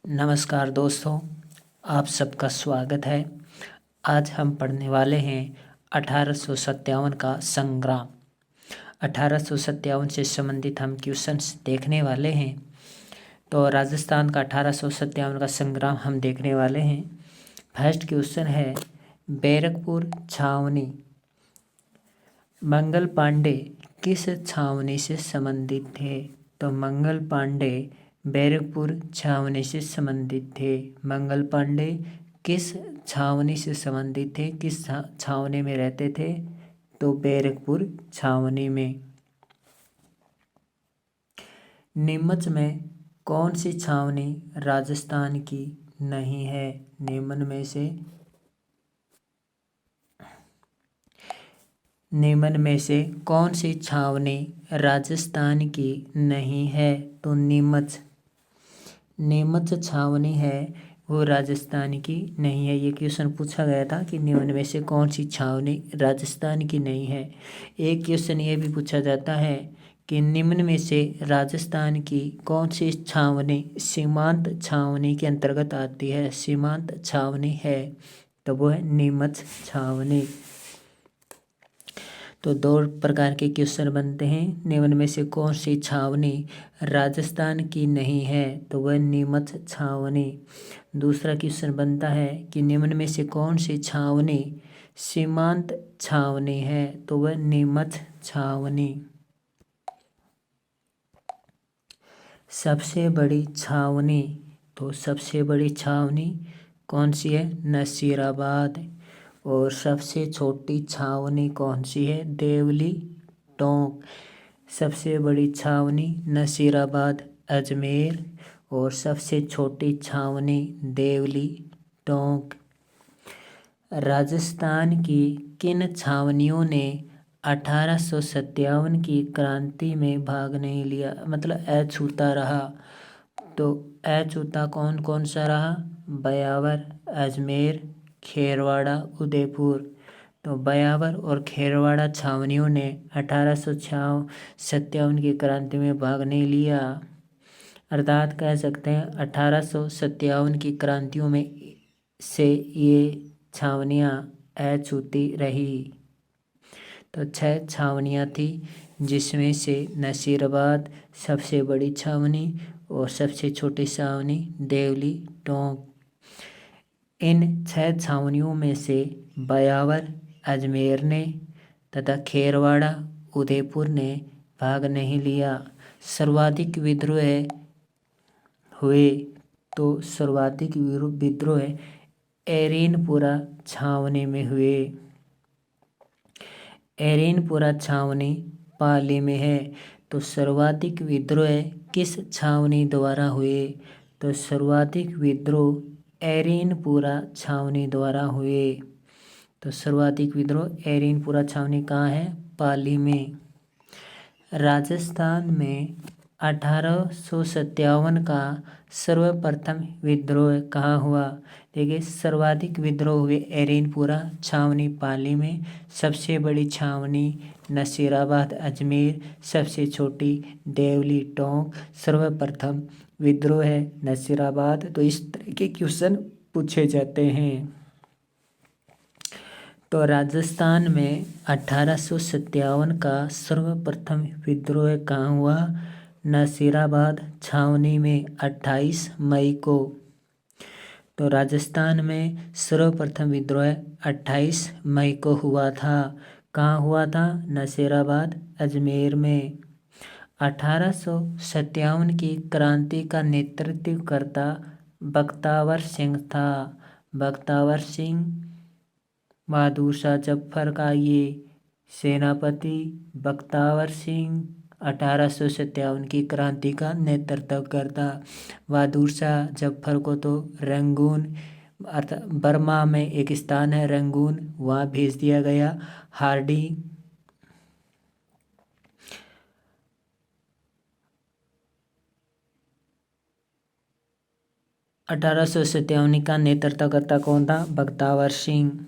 नमस्कार दोस्तों, आप सबका स्वागत है। आज हम पढ़ने वाले हैं 1857 का संग्राम। 1857 से संबंधित हम क्वेश्चंस देखने वाले हैं। तो राजस्थान का 1857 का संग्राम हम देखने वाले हैं। फर्स्ट क्वेश्चन है, बैरकपुर छावनी मंगल पांडे किस छावनी से संबंधित थे? तो मंगल पांडे बैरकपुर छावनी से संबंधित थे। मंगल पांडे किस छावनी से संबंधित थे? किस छावनी में रहते थे? तो बैरकपुर छावनी में। नीमच में कौन सी छावनी राजस्थान की नहीं है? निम्न में से कौन सी छावनी राजस्थान की नहीं है? तो नीमच छावनी है वो राजस्थान की नहीं है। ये क्वेश्चन पूछा गया था कि निम्न में से कौन सी छावनी राजस्थान की नहीं है। एक क्वेश्चन ये भी पूछा जाता है कि निम्न में से राजस्थान की कौन सी छावनी सीमांत छावनी के अंतर्गत आती है? सीमांत छावनी है तो वो है नीमच छावनी। तो दो प्रकार के क्वेश्चन बनते हैं। निम्न में से कौन सी छावनी राजस्थान की नहीं है? तो वह नीमच छावनी। दूसरा क्वेश्चन बनता है कि निम्न में से कौन सी छावनी सीमांत छावनी है? तो वह नीमच छावनी। सबसे बड़ी छावनी, तो सबसे बड़ी छावनी कौन सी है? नसीराबाद। और सबसे छोटी छावनी कौन सी है? देवली टोंक। सबसे बड़ी छावनी नसीराबाद अजमेर और सबसे छोटी छावनी देवली टोंक। राजस्थान की किन छावनियों ने 1857 की क्रांति में भाग नहीं लिया, मतलब अछूता रहा? तो अछूता कौन कौन सा रहा? ब्यावर, अजमेर, खेरवाड़ा, उदयपुर। तो ब्यावर और खेरवाड़ा छावनियों ने 1857 की क्रांति में भाग नहीं लिया। अर्थात कह सकते हैं 1857 की क्रांतियों में से ये छावनियाँ अछूती रही। तो 6 छावनियाँ थी, जिसमें से नसीराबाद सबसे बड़ी छावनी और सबसे छोटी छावनी देवली टोंक। इन 6 छावनियों में से ब्यावर, अजमेर ने तथा खेरवाड़ा, उदयपुर ने भाग नहीं लिया। सर्वाधिक विद्रोह हुए, तो सर्वाधिक विद्रोह एरेनपुरा छावनी में हुए। एरेनपुरा छावनी पाली में है। तो सर्वाधिक विद्रोह किस छावनी द्वारा हुए? तो सर्वाधिक विद्रोह एरेनपुरा छावनी द्वारा हुए। तो सर्वाधिक विद्रोह एरेनपुरा छावनी कहाँ है? पाली में। राजस्थान में 1857 का सर्वप्रथम विद्रोह कहाँ हुआ? देखिए, सर्वाधिक विद्रोह हुए एरेनपुरा छावनी पाली में, सबसे बड़ी छावनी नसीराबाद अजमेर, सबसे छोटी देवली टोंक। सर्वप्रथम विद्रोह है नसीराबाद। तो इस तरह के क्वेश्चन पूछे जाते हैं। तो राजस्थान में 1857 का सर्वप्रथम विद्रोह कहाँ हुआ? नसीराबाद छावनी में 28 मई को। तो राजस्थान में सर्वप्रथम विद्रोह 28 मई को हुआ था। कहाँ हुआ था? नसीराबाद अजमेर में। 1857 की क्रांति का नेतृत्व करता बख्तावर सिंह था। बख्तावर सिंह बहादुर शाह जफर का ये सेनापति बख्तावर सिंह 1857 की क्रांति का नेतृत्व करता। बहादुर शाह जफर को तो रंगून अर्थात बर्मा में एक स्थान है रंगून, वहाँ भेज दिया गया। हार्डी 1857 का नेतृत्व करता कौन था? बख्तावर सिंह।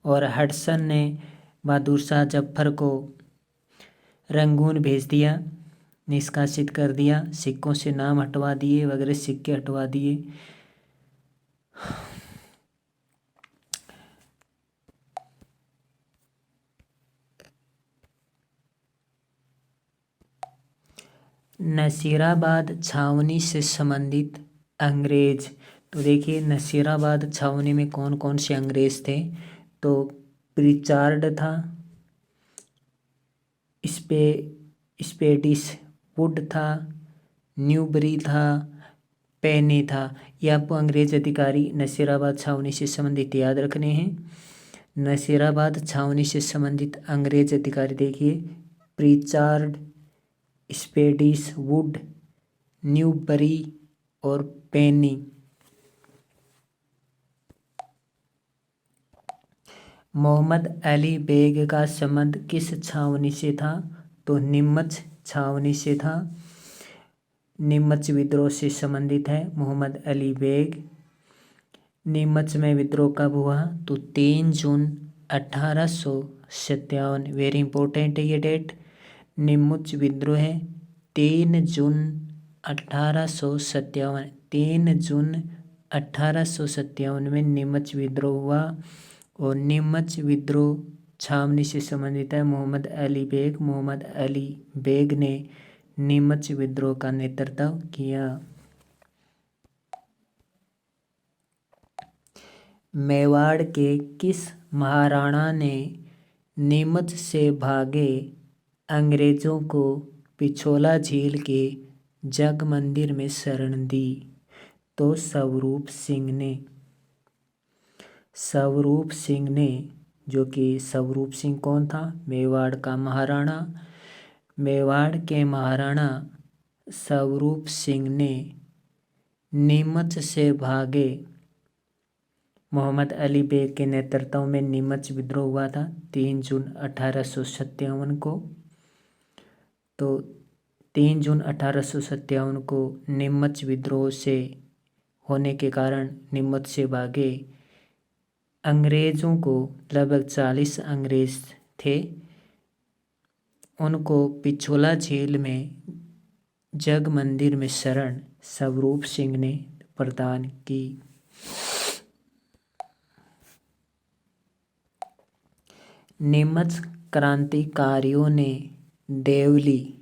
और हडसन ने बहादुर शाह जफर को रंगून भेज दिया। निष्कासित कर दिया, सिक्कों से नाम हटवा दिए, वगैरह सिक्के हटवा दिए। नसीराबाद छावनी से संबंधित अंग्रेज। तो देखिए नसीराबाद छावनी में कौन कौन से अंग्रेज थे। तो प्रिचार्ड था, स्पेडिस वुड था, न्यूबरी था, पेनी था। ये आपको अंग्रेज अधिकारी नसीराबाद छावनी से संबंधित याद रखने हैं। नसीराबाद छावनी से संबंधित अंग्रेज अधिकारी देखिए, प्रिचार्ड, स्पेडिस वुड, न्यूबरी और पेनी। मोहम्मद अली बेग का संबंध किस छावनी से था। तो नीमच छावनी से था। नीमच विद्रोह से संबंधित है मोहम्मद अली बेग। नीमच में विद्रोह कब हुआ। तो 3 जून 1857। वेरी इंपॉर्टेंट है ये डेट। नीमच विद्रोह है 3 जून 1857। 3 जून 1857 में नीमच विद्रोह हुआ। और नीमच विद्रोह छावनी से संबंधित है मोहम्मद अली बेग। मोहम्मद अली बेग ने नीमच विद्रोह का नेतृत्व किया। मेवाड़ के किस महाराणा ने नीमच से भागे अंग्रेजों को पिछोला झील के जग मंदिर में शरण दी। तो स्वरूप सिंह ने। स्वरूप सिंह ने, जो कि स्वरूप सिंह कौन था। मेवाड़ का महाराणा। मेवाड़ के महाराणा स्वरूप सिंह ने नीमच से भागे मोहम्मद अली बेग के नेतृत्व में नीमच विद्रोह हुआ था 3 जून 1857 को। तो 3 जून 1857 को नीमच विद्रोह से होने के कारण नीमच से भागे अंग्रेजों को, लगभग 40 अंग्रेज थे, उनको पिछोला झील में जग मंदिर में शरण स्वरूप सिंह ने प्रदान की। नीमच क्रांतिकारियों ने देवली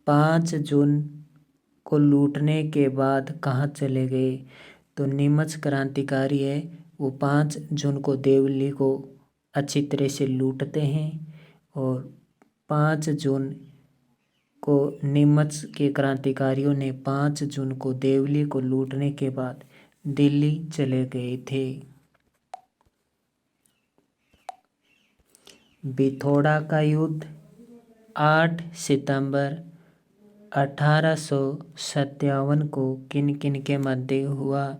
5 जून को लूटने के बाद कहाँ चले गए। तो नीमच क्रांतिकारी है वो 5 जून को देवली को अच्छी तरह से लूटते हैं। और 5 जून को नीमच के क्रांतिकारियों ने 5 जून को देवली को लूटने के बाद दिल्ली चले गए थे। बिथोड़ा का युद्ध 8 सितंबर 1857 को किन किन के मध्य हुआ।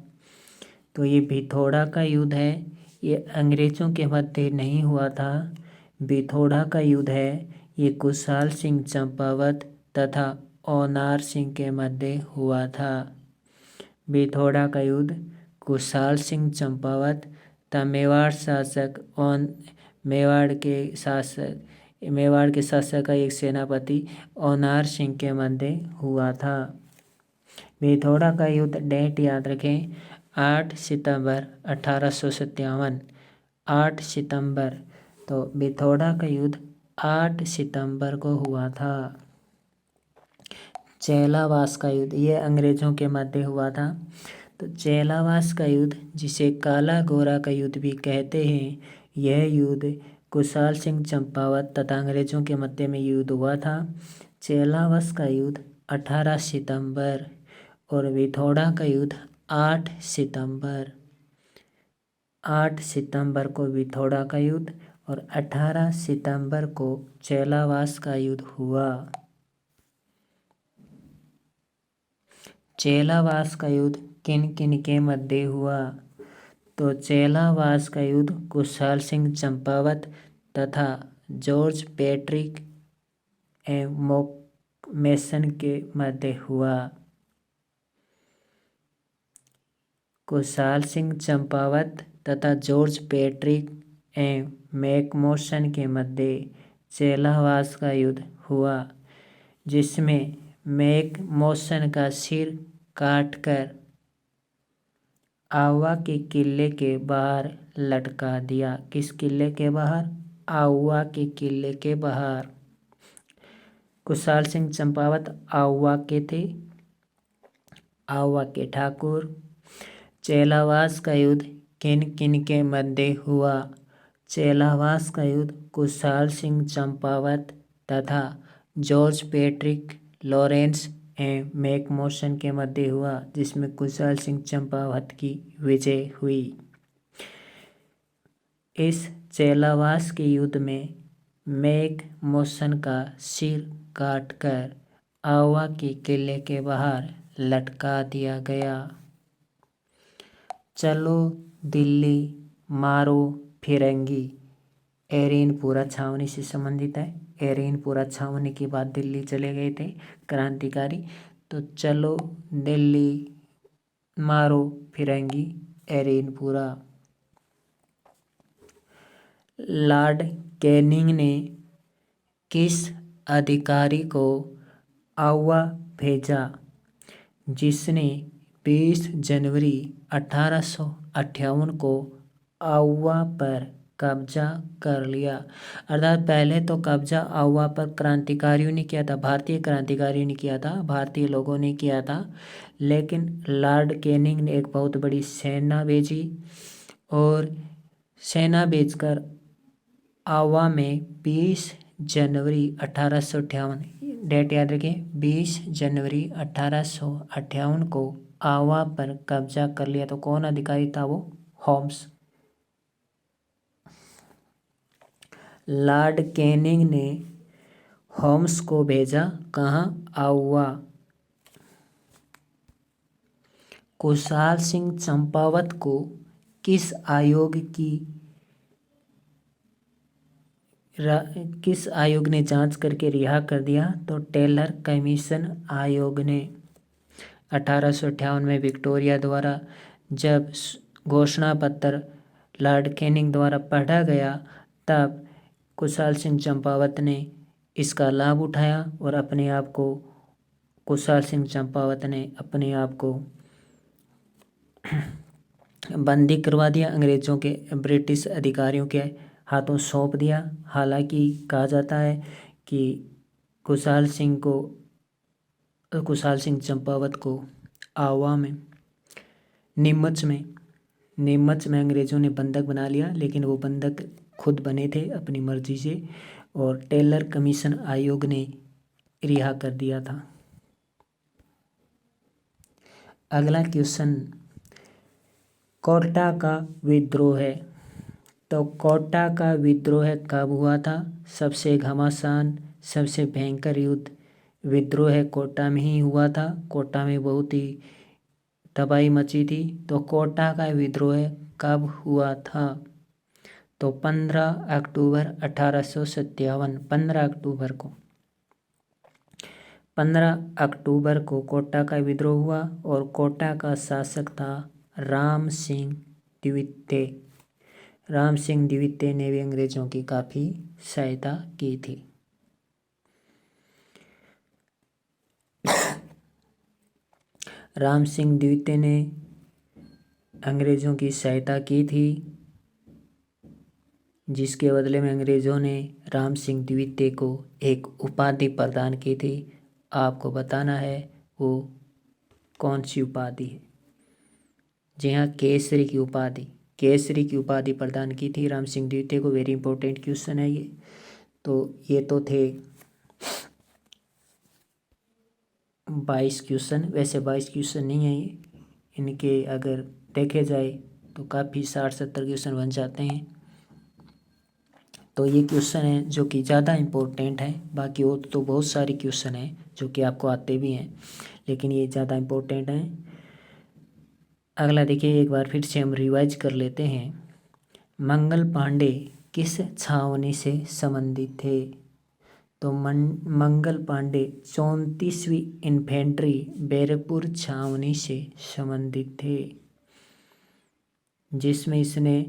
तो ये बिथोड़ा का युद्ध है, ये अंग्रेजों के मध्य नहीं हुआ था। बिथोड़ा का युद्ध है ये कुशाल सिंह चंपावत तथा ओनार सिंह के मध्य हुआ था। बिथोड़ा का युद्ध कुशाल सिंह चंपावत तथा मेवाड़ के शासक का एक सेनापति ओनार सिंह के मध्य हुआ था। बिथोड़ा का युद्ध डेट याद रखें 8 सितंबर 1857। 8 सितंबर। तो बिथोड़ा का युद्ध 8 सितंबर को हुआ था। चेलावास का युद्ध ये अंग्रेजों के मध्य हुआ था। तो चेलावास का युद्ध, जिसे काला गोरा का युद्ध भी कहते हैं, यह युद्ध कुशाल सिंह चंपावत तथा अंग्रेजों के मध्य में युद्ध हुआ था। चेलावास का युद्ध 18 सितंबर और बिथोड़ा का युद्ध 8 सितंबर। 8 सितंबर को बिथोड़ा का युद्ध और 18 सितंबर को चेलावास का युद्ध हुआ। चेलावास का युद्ध किन किन के मध्य हुआ। तो चेलावास का युद्ध कुशाल सिंह चंपावत तथा जॉर्ज पैट्रिक मैसन के मध्य हुआ। कुशाल सिंह चंपावत तथा जॉर्ज पैट्रिक मैकमोसन के मध्य चेलावास का युद्ध हुआ। जिसमें मैक मौसन का सिर काटकर आउवा के किले के बाहर लटका दिया। किस किले के बाहर? आउवा के किले के बाहर। कुशाल सिंह चंपावत आउवा के थे, आउवा के ठाकुर। चेलावास का युद्ध किन किन के मध्य हुआ? चेलावास का युद्ध कुशाल सिंह चंपावत तथा जॉर्ज पैट्रिक लॉरेंस एवं मैकमोसन के मध्य हुआ, जिसमें कुशाल सिंह चंपावत की विजय हुई। इस चेलावास के युद्ध में मैकमोसन का सिर काटकर आउवा के किले के बाहर लटका दिया गया। चलो दिल्ली मारो फिरंगी एरेनपुरा छावनी से संबंधित है। एरेनपुरा छावनी के बाद दिल्ली चले गए थे क्रांतिकारी। तो चलो दिल्ली मारो फिरंगी एरेनपुरा। लॉर्ड कैनिंग ने किस अधिकारी को आउवा भेजा जिसने 20 जनवरी 1858 को आउवा पर कब्जा कर लिया? अर्थात पहले तो कब्जा आउवा पर क्रांतिकारियों ने किया था, भारतीय क्रांतिकारियों ने किया था, भारतीय लोगों ने किया था। लेकिन लॉर्ड कैनिंग ने एक बहुत बड़ी सेना भेजी और सेना भेजकर आउवा में 20 जनवरी 1858, डेट याद रखें, 20 जनवरी 1858 को आउवा पर कब्जा कर लिया। तो कौन अधिकारी था वो? होम्स। लॉर्ड कैनिंग ने होम्स को भेजा कहाँ? आउवा। कुशाल सिंह चंपावत को किस आयोग ने जांच करके रिहा कर दिया? तो टेलर कमीशन आयोग ने। 1858 में विक्टोरिया द्वारा जब घोषणा पत्र लॉर्ड कैनिंग द्वारा पढ़ा गया, तब कुशाल सिंह चंपावत ने इसका लाभ उठाया और कुशाल सिंह चंपावत ने अपने आप को बंदी करवा दिया, अंग्रेजों के, ब्रिटिश अधिकारियों के हाथों सौंप दिया। हालांकि कहा जाता है कि कुशाल सिंह चंपावत को आउवा में नीमच में अंग्रेजों ने बंधक बना लिया, लेकिन वो बंधक खुद बने थे अपनी मर्जी से और टेलर कमीशन आयोग ने रिहा कर दिया था। अगला क्वेश्चन, कोटा का विद्रोह है। तो कोटा का विद्रोह कब हुआ था? सबसे घमासान, सबसे भयंकर विद्रोह कोटा में ही हुआ था। कोटा में बहुत ही तबाही मची थी। तो कोटा का विद्रोह कब हुआ था? तो 15 अक्टूबर 1857, 15 अक्टूबर को कोटा का विद्रोह हुआ और कोटा का शासक था राम सिंह द्वितीय। राम सिंह द्वितीय ने भी अंग्रेजों की काफ़ी सहायता की थी। राम सिंह द्वितीय ने अंग्रेजों की सहायता की थी, जिसके बदले में अंग्रेजों ने राम सिंह द्वितीय को एक उपाधि प्रदान की थी। आपको बताना है वो कौन सी उपाधि है। जी हाँ, केसरी की उपाधि प्रदान की थी राम सिंह द्वितीय को। वेरी इंपॉर्टेंट क्वेश्चन है ये। तो ये तो थे 22 क्वेश्चन। वैसे 22 क्वेश्चन नहीं है ये, इनके अगर देखे जाए तो काफ़ी 60-70 क्वेश्चन बन जाते हैं। तो ये क्वेश्चन है जो कि ज़्यादा इम्पोर्टेंट है। बाकी और तो बहुत सारे क्वेश्चन हैं जो कि आपको आते भी हैं, लेकिन ये ज़्यादा इम्पोर्टेंट हैं। अगला देखिए, एक बार फिर से हम रिवाइज कर लेते हैं। मंगल पांडे किस छावनी से संबंधित थे? तो मंगल पांडे 34वीं इन्फेंट्री बैरकपुर छावनी से संबंधित थे, जिसमें इसने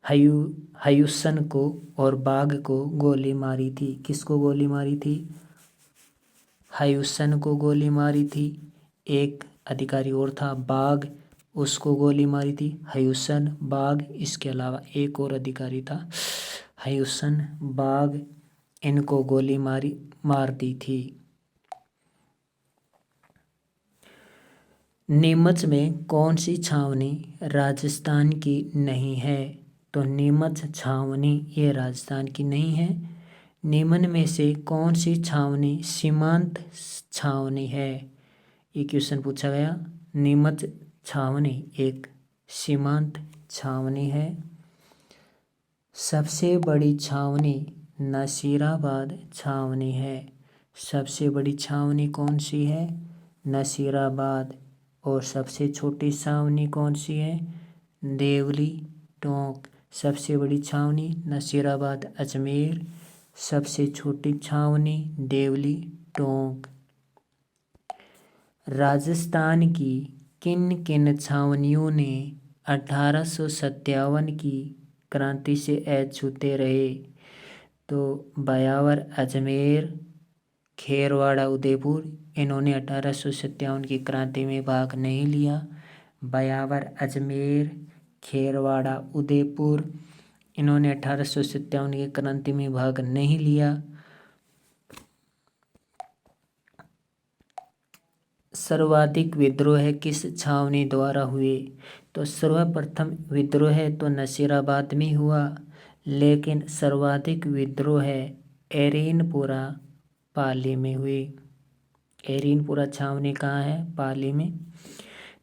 हयूसन को और बाघ को गोली मारी थी। किसको गोली मारी थी? हयुसन को गोली मारी थी। एक अधिकारी और था बाघ, उसको गोली मारी थी। हयुसन, बाघ, इसके अलावा एक और अधिकारी था हयुसन, बाघ, इनको गोली मार दी थी। नीमच में कौन सी छावनी राजस्थान की नहीं है? तो नीमच छावनी ये राजस्थान की नहीं है। निम्न में से कौन सी छावनी सीमांत छावनी है? ये क्वेश्चन पूछा गया। नीमच छावनी एक सीमांत छावनी है। सबसे बड़ी छावनी नसीराबाद छावनी है। सबसे बड़ी छावनी कौन सी है? नसीराबाद। और सबसे छोटी छावनी कौन सी है? देवली टोंक। सबसे बड़ी छावनी नसीराबाद अजमेर, सबसे छोटी छावनी देवली टोंक। राजस्थान की किन किन छावनियों ने 1857 की क्रांति से अछूते रहे? तो ब्यावर अजमेर, खेरवाड़ा उदयपुर, इन्होंने 1857 की क्रांति में भाग नहीं लिया। ब्यावर अजमेर, खेरवाड़ा उदयपुर, इन्होंने 1857 की क्रांति में भाग नहीं लिया। सर्वाधिक विद्रोह किस छावनी द्वारा हुए? तो सर्वप्रथम विद्रोह तो नसीराबाद में हुआ, लेकिन सर्वाधिक विद्रोह एरेनपुरा पाली में हुए। एरेनपुरा छावनी कहाँ है? पाली में।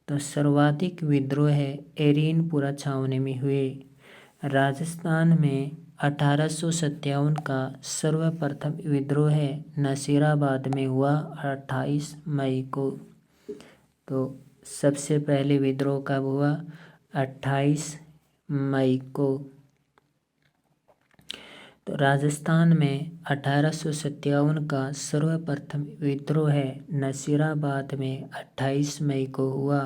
तो सर्वाधिक विद्रोह एरेनपुरा छावनी में हुए। राजस्थान में 1857 का सर्वप्रथम विद्रोह नसीराबाद में हुआ 28 मई को। तो सबसे पहले विद्रोह कब हुआ? 28 मई को। तो राजस्थान में 1857 का सर्वप्रथम विद्रोह नसीराबाद में 28 मई को हुआ।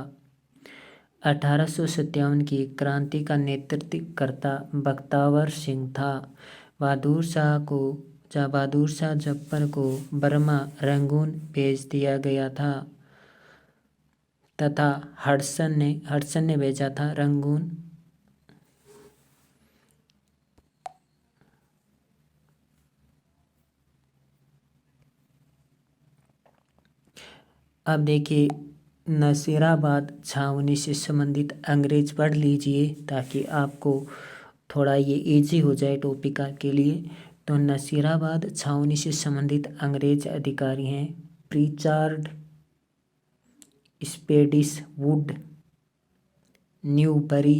1857 की क्रांति का नेतृत्व करता बख्तावर सिंह था। बहादुर शाह जफर को बर्मा रंगून भेज दिया गया था तथा हडसन ने भेजा था रंगून। अब देखिए, नसीराबाद छावनी से संबंधित अंग्रेज पढ़ लीजिए ताकि आपको थोड़ा ये इजी हो जाए टॉपिक के लिए। तो नसीराबाद छावनी से संबंधित अंग्रेज अधिकारी हैं प्रिचार्ड स्पेडिस वुड, न्यूबरी,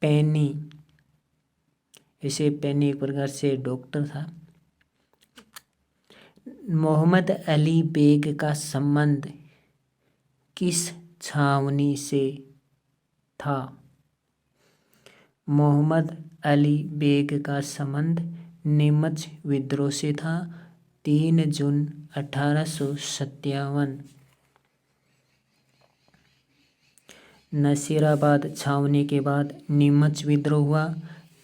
पेनी। इसे पेनी एक प्रकार से डॉक्टर था। मोहम्मद अली बेग का संबंध किस छावनी से था? मोहम्मद अली बेग का संबंध नीमच विद्रोह से था 3 जून 1857। नसीराबाद छावनी के बाद नीमच विद्रोह हुआ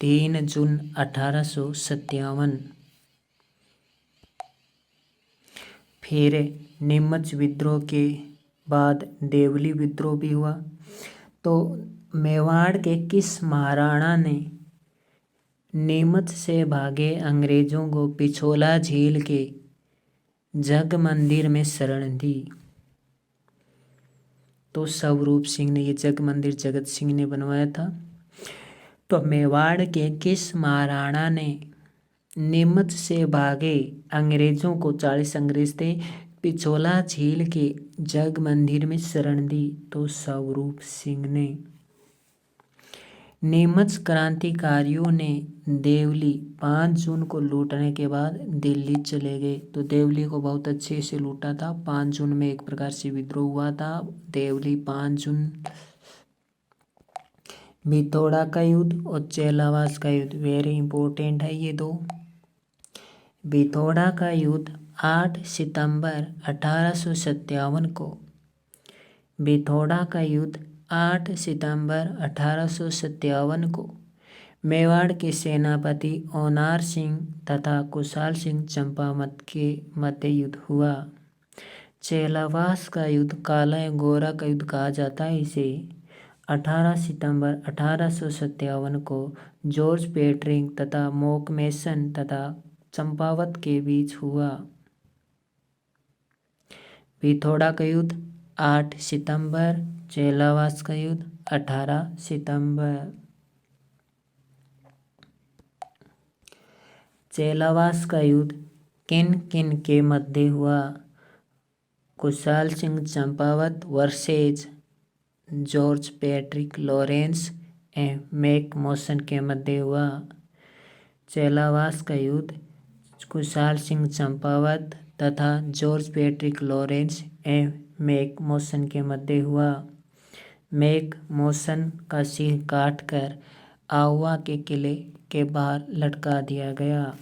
3 जून 1857। फिर नीमच विद्रोह के बाद देवली विद्रोह भी हुआ। तो मेवाड़ के किस महाराणा ने नीमच से भागे अंग्रेजों को पिछोला झील के जग मंदिर में शरण दी? तो स्वरूप सिंह ने। ये जग मंदिर जगत सिंह ने बनवाया था। तो मेवाड़ के किस महाराणा ने नीमच से भागे अंग्रेजों को, 40 अंग्रेज थे, पिछोला झील के जग मंदिर में शरण दी? तो स्वरूप सिंह ने। नीमच क्रांतिकारियों ने देवली 5 जून को लूटने के बाद दिल्ली चले गए। तो देवली को बहुत अच्छे से लूटा था। 5 जून में एक प्रकार से विद्रोह हुआ था। देवली 5 जून। भितोड़ा का युद्ध और चेलावास का युद्ध वेरी इंपॉर्टेंट है ये दो। भितोड़ा का युद्ध 8 सितंबर 1857 को। भितोड़ा का युद्ध 8 सितंबर 1857 को मेवाड़ के सेनापति ओनार सिंह तथा कुशाल सिंह चंपावत के मध्य युद्ध हुआ। चेलावास का युद्ध काला या गोरा का युद्ध कहा जाता है। इसे 18 सितंबर 1857 को जॉर्ज पेटरिंग तथा मोकमेसन तथा चंपावत के बीच हुआ। पिथौरा का युद्ध 8 सितंबर, चेलावास का युद्ध 18 सितंबर। चेलावास का युद्ध किन किन के मध्य हुआ? Kushal Singh Champawat versus George Patrick Lawrence एवं मैक मॉसन के मध्य हुआ। चेलावास का युद्ध कुशाल सिंह चंपावत तथा जॉर्ज पैट्रिक लॉरेंस एवं मैक मॉसन के मध्य हुआ। मैक मॉसन का सिर काटकर आउवा के किले के बाहर लटका दिया गया।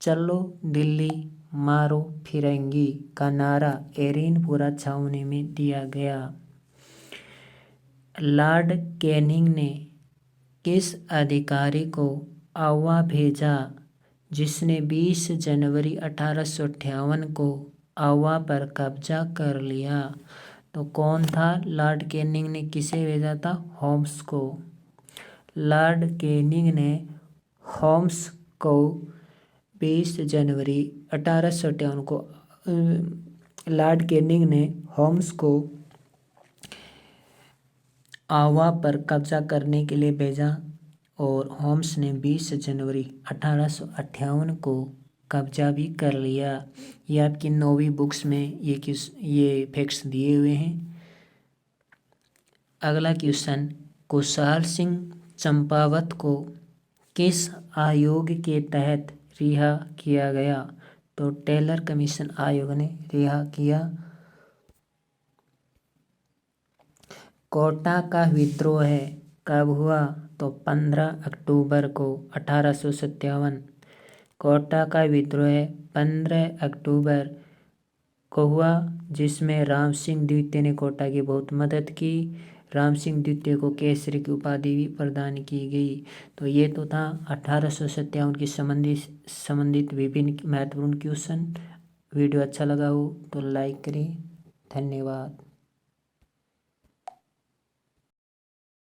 चलो दिल्ली मारो फिरंगी का नारा एरनपुरा छावनी में दिया गया। लॉर्ड कैनिंग ने किस अधिकारी को आउवा भेजा जिसने 20 जनवरी 1858 को आउवा पर कब्जा कर लिया? तो कौन था? लॉर्ड कैनिंग ने किसे भेजा था? होम्स को। लॉर्ड कैनिंग ने होम्स को 20 जनवरी 1858 को लॉर्ड कैनिंग ने होम्स को आउवा पर कब्जा करने के लिए भेजा और होम्स ने 20 जनवरी 1858 को कब्जा भी कर लिया। ये आपकी 9वीं बुक्स में ये फैक्ट्स दिए हुए हैं। अगला क्वेश्चन, कुशाल सिंह चंपावत को किस आयोग के तहत रिहा किया गया? तो टेलर कमीशन आयोग ने रिहा किया। कोटा का विद्रोह कब हुआ? तो 15 अक्टूबर को 1857। कोटा का विद्रोह 15 अक्टूबर को हुआ जिसमें राम सिंह द्वितीय ने कोटा की बहुत मदद की। राम सिंह द्वितीय को केसरी की उपाधि भी प्रदान की गई। तो ये तो था 1857 की संबंधित विभिन्न महत्वपूर्ण क्वेश्चन। वीडियो अच्छा लगा हो तो लाइक करें। धन्यवाद।